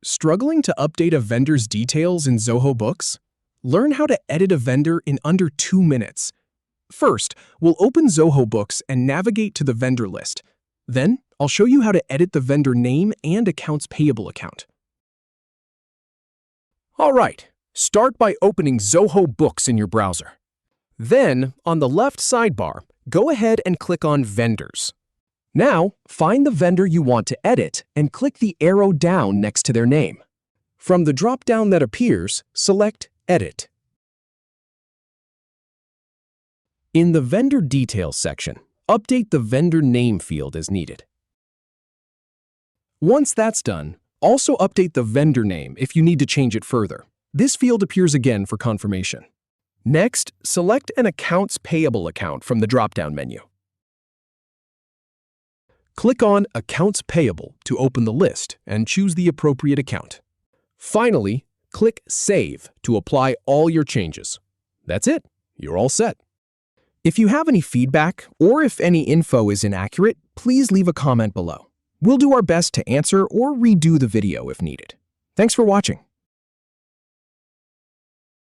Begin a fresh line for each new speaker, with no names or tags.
Struggling to update a vendor's details in Zoho Books? Learn how to edit a vendor in under 2 minutes. First, we'll open Zoho Books and navigate to the vendor list. Then, I'll show you how to edit the vendor name and accounts payable account. All right, start by opening Zoho Books in your browser. Then, on the left sidebar, go ahead and click on Vendors. Now, find the vendor you want to edit and click the arrow down next to their name. From the drop-down that appears, select Edit. In the Vendor Details section, update the vendor name field as needed. Once that's done, also update the vendor name if you need to change it further. This field appears again for confirmation. Next, select an accounts payable account from the drop-down menu. Click on Accounts Payable to open the list and choose the appropriate account. Finally, click Save to apply all your changes. That's it. You're all set. If you have any feedback or if any info is inaccurate, please leave a comment below. We'll do our best to answer or redo the video if needed. Thanks for watching.